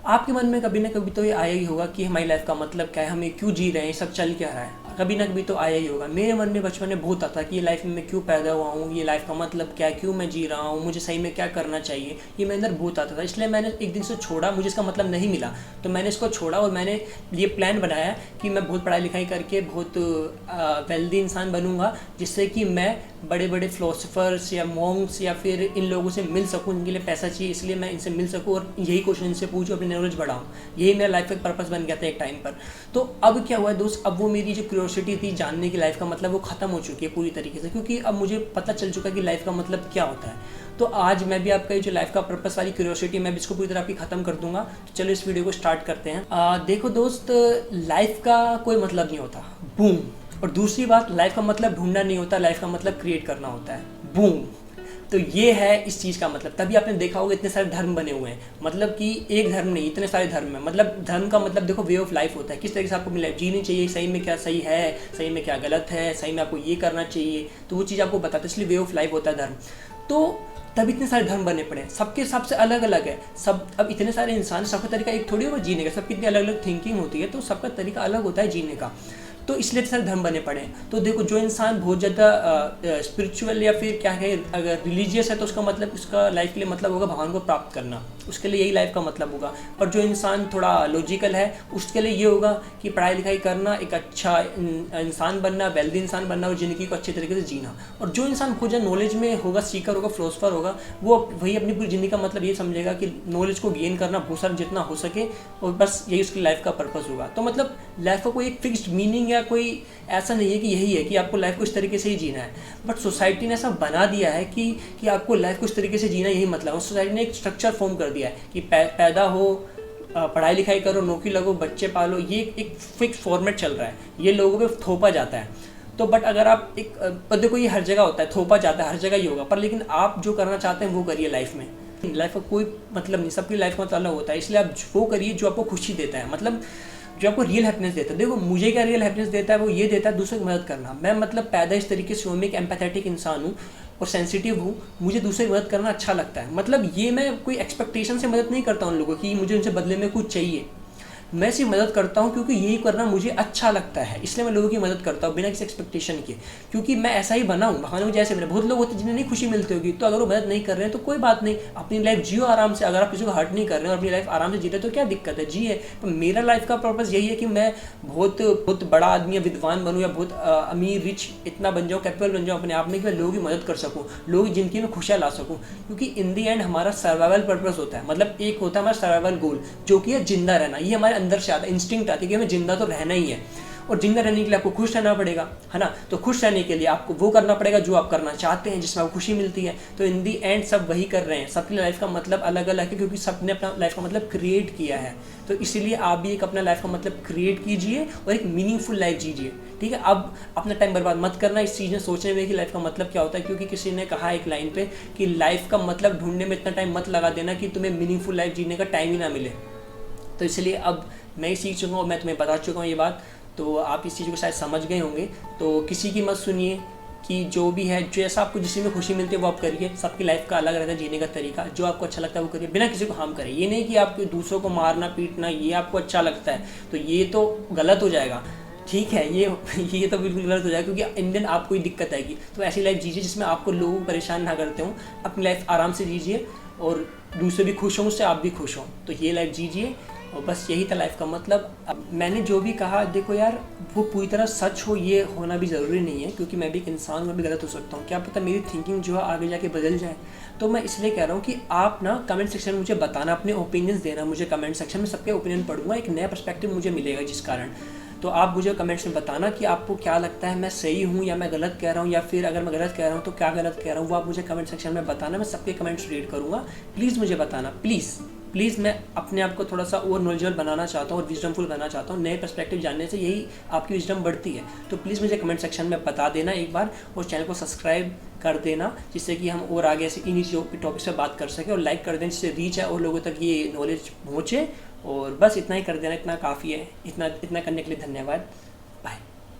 आपके मन में कभी ना कभी तो ये आया ही होगा कि हमारी लाइफ का मतलब क्या है, हमें क्यों जी रहे हैं, सब चल क्या रहा है, कभी ना कभी तो आया ही होगा। मेरे मन में बचपन में बहुत आता कि ये लाइफ में मैं क्यों पैदा हुआ हूँ, ये लाइफ का मतलब क्या है, क्यों मैं जी रहा हूँ, मुझे सही में क्या करना चाहिए, ये मेरे अंदर बहुत आता था। इसलिए मैंने एक दिन से छोड़ा, मुझे इसका मतलब नहीं मिला तो मैंने इसको छोड़ा और मैंने ये प्लान बनाया कि मैं बहुत पढ़ाई लिखाई करके बहुत वेल्दी इंसान बनूंगा, जिससे कि मैं बड़े बड़े फ़िलोसफर्स या मॉन्क्स या फिर इन लोगों से मिल सकूं। इनके लिए पैसा चाहिए, इसलिए मैं इनसे मिल सकूं और यही क्वेश्चन इनसे पूछूं, अपनी नॉलेज बढ़ाऊं। यही मेरा लाइफ का पर्पस बन गया था एक टाइम पर। तो अब क्या हुआ है दोस्त, अब वो मेरी जो क्यूरियोसिटी थी जानने की लाइफ का मतलब, वो ख़त्म हो चुकी है पूरी तरीके से, क्योंकि अब मुझे पता चल चुका है कि लाइफ का मतलब क्या होता है। तो आज मैं भी आपका ये जो लाइफ का पर्पस वाली क्यूरियोसिटी, मैं भी इसको पूरी तरह आपकी ख़त्म कर दूंगा। तो चलो इस वीडियो को स्टार्ट करते हैं। देखो दोस्त, लाइफ का कोई मतलब नहीं होता, बूम। और दूसरी बात, लाइफ का मतलब ढूंढना नहीं होता, लाइफ का मतलब क्रिएट करना होता है, बूम। तो ये है इस चीज़ का मतलब। तभी आपने देखा होगा इतने सारे धर्म बने हुए हैं, मतलब कि एक धर्म नहीं, इतने सारे धर्म हैं। मतलब धर्म का मतलब देखो वे ऑफ लाइफ होता है, किस तरीके से आपको लाइफ जीनी चाहिए, सही में क्या सही है, सही में क्या गलत है, सही में आपको ये करना चाहिए, तो वो चीज़ आपको बताता है। इसलिए वे ऑफ लाइफ होता है धर्म। तो तब इतने सारे धर्म बने पड़े हैं, सबके हिसाब से अलग अलग है सब। अब इतने सारे इंसान, सबका तरीका एक थोड़ी होगा जीने का, सबकी इतनी अलग अलग थिंकिंग होती है, तो सबका तरीका अलग होता है जीने का। तो इसलिए सारे धर्म बने पड़े हैं। तो देखो, जो इंसान बहुत ज़्यादा स्पिरिचुअल या फिर क्या है, अगर रिलीजियस है, तो उसका मतलब, उसका लाइफ के लिए मतलब होगा भगवान को प्राप्त करना, उसके लिए यही लाइफ का मतलब होगा। और जो इंसान थोड़ा लॉजिकल है, उसके लिए ये होगा कि पढ़ाई लिखाई करना, एक अच्छा इंसान बनना, वेल्दी इंसान बनना और ज़िंदगी को अच्छे तरीके से जीना। और जो इंसान खुद नॉलेज में होगा, सीकर होगा, फिलोसफर होगा, वो वही अपनी पूरी ज़िंदगी का मतलब ये समझेगा कि नॉलेज को गेन करना, बहुत सारा जितना हो सके, और बस यही उसकी लाइफ का पर्पस होगा। तो मतलब लाइफ का कोई एक फिक्स्ड मीनिंग या कोई ऐसा नहीं है कि यही है कि आपको लाइफ को इस तरीके से ही जीना है। बट सोसाइटी ने ऐसा बना दिया है कि आपको लाइफ को इस तरीके से जीना यही मतलब है। सोसाइटी ने एक स्ट्रक्चर फॉर्म कर दिया है कि पैदा हो, पढ़ाई लिखाई करो, नौकरी लगो, बच्चे पालो, ये एक फिक्स फॉर्मेट चल रहा है, ये लोगों पे थोपा जाता है। तो बट अगर आप देखो, ये हर जगह होता है, थोपा जाता है, हर जगह ही होगा, पर लेकिन आप जो करना चाहते हैं वो करिए लाइफ में। लाइफ का कोई मतलब नहीं, सबकी लाइफ का मतलब अलग होता है, इसलिए आप वो करिए जो आपको खुशी देता है, मतलब जो आपको रियल हैप्पीनेस देता है। देखो, मुझे क्या रियल हैप्पीनेस देता है, वो ये देता है दूसरों की मदद करना। मैं मतलब पैदा इस तरीके से हूँ, मैं एक एम्पैथेटिक इंसान हूँ और सेंसिटिव हूँ, मुझे दूसरे की मदद करना अच्छा लगता है। मतलब ये मैं कोई एक्सपेक्टेशन से मदद नहीं करता उन लोगों की, मुझे उनसे बदले में कुछ चाहिए। मैं सिर्फ मदद करता हूँ क्योंकि यही करना मुझे अच्छा लगता है, इसलिए मैं लोगों की मदद करता हूँ बिना किसी एक्सपेक्टेशन के, क्योंकि मैं ऐसा ही बना हूँ। भगवान मुझे ऐसे बना। बहुत लोग होते हैं जिन्हें नहीं खुशी मिलती होगी, तो अगर वो मदद नहीं कर रहे हैं तो कोई बात नहीं, अपनी लाइफ जियो आराम से। अगर आप किसी को हर्ट नहीं कर रहे हैं और अपनी लाइफ आराम से जी रहे तो क्या दिक्कत है, जिए। तो मेरा लाइफ का पर्पस यही है कि मैं बहुत बहुत बड़ा आदमी या विद्वान बनूँ, या बहुत अमीर रिच इतना बन जाऊँ, कैपेबल बन जाऊँ अपने आप में, कि मैं लोगों की मदद कर सकूँ, लोगों की ज़िंदगी में खुशियाँ ला सकूँ। क्योंकि इन दी एंड हमारा सर्वाइवल पर्पस होता है, मतलब एक होता है हमारा सर्वाइवल गोल, जो कि है जिंदा रहना। ये हमारे अंदर से आता है, इंस्टिंक्ट आती है कि हमें जिंदा तो रहना ही है। और जिंदा रहने के लिए आपको खुश रहना पड़ेगा, है ना। तो खुश रहने के लिए आपको वो करना पड़ेगा जो आप करना चाहते हैं, जिसमें आपको खुशी मिलती है। तो इन दी एंड सब वही कर रहे हैं, सबकी लाइफ का मतलब अलग अलग है, क्योंकि सबने अपना लाइफ का मतलब क्रिएट किया है। तो इसीलिए आप भी एक अपना लाइफ का मतलब क्रिएट कीजिए और एक मीनिंगफुल लाइफ जीजिए, ठीक है। अब अपना टाइम बर्बाद मत करना इस चीज़ में सोचने में कि लाइफ का मतलब क्या होता है, क्योंकि किसी ने कहा एक लाइन पे कि लाइफ का मतलब ढूंढने में इतना टाइम मत लगा देना कि तुम्हें मीनिंगफुल लाइफ जीने का टाइम ही ना मिले। तो इसलिए अब मैं सीख चुका हूँ, मैं तुम्हें बता चुका हूँ ये बात, तो आप इस चीज़ को शायद समझ गए होंगे। तो किसी की मत सुनिए, कि जो भी है, जैसा आपको जिसमें में खुशी मिलती है वो आप करिए। सबकी लाइफ का अलग रहता है जीने का तरीका, जो आपको अच्छा लगता है वो करिए, बिना किसी को हार्म करें। ये नहीं कि आप दूसरों को मारना पीटना ये आपको अच्छा लगता है, तो ये तो गलत हो जाएगा, ठीक है। ये तो बिल्कुल गलत हो जाएगा, क्योंकि इंडियन आपको ही दिक्कत आएगी। तो ऐसी लाइफ जीजिए जिसमें आपको लोग परेशान ना करते हों, अपनी लाइफ आराम से जीजिए और दूसरे भी खुश हों उससे, आप भी खुश हों। तो ये लाइफ जीजिए, और बस यही था लाइफ का मतलब। अब मैंने जो भी कहा, देखो यार, वो पूरी तरह सच हो ये होना भी ज़रूरी नहीं है, क्योंकि मैं भी एक इंसान हूँ, मैं भी गलत हो सकता हूँ। क्या पता मेरी थिंकिंग जो है आगे जाके बदल जाए। तो मैं इसलिए कह रहा हूँ कि आप ना कमेंट सेक्शन में मुझे बताना, अपने ओपिनियंस देना मुझे कमेंट सेक्शन में। सबके ओपिनियन पढ़ूंगा, एक नया पर्सपेक्टिव मुझे मिलेगा जिस कारण। तो आप मुझे कमेंट्स में बताना कि आपको क्या लगता है, मैं सही हूँ या मैं गलत कह रहा हूँ, या फिर अगर मैं गलत कह रहा हूँ तो क्या गलत कह रहा हूँ, वो आप मुझे कमेंट सेक्शन में बताना। मैं सबके कमेंट्स रीड करूँगा, प्लीज़ मुझे बताना, प्लीज़। मैं अपने आप को थोड़ा सा और नॉलेजेबल बनाना चाहता हूँ और विजडमफुल बनाना चाहता हूँ। नए पर्सपेक्टिव जानने से यही आपकी विजडम बढ़ती है। तो प्लीज़ मुझे कमेंट सेक्शन में बता देना एक बार, और चैनल को सब्सक्राइब कर देना, जिससे कि हम और आगे ऐसे इन्हीं टॉपिक्स पर बात कर सकें, और लाइक कर देना जिससे रीच है और लोगों तक ये नॉलेज पहुँचे। और बस इतना ही कर देना, इतना काफ़ी है। इतना करने के लिए धन्यवाद।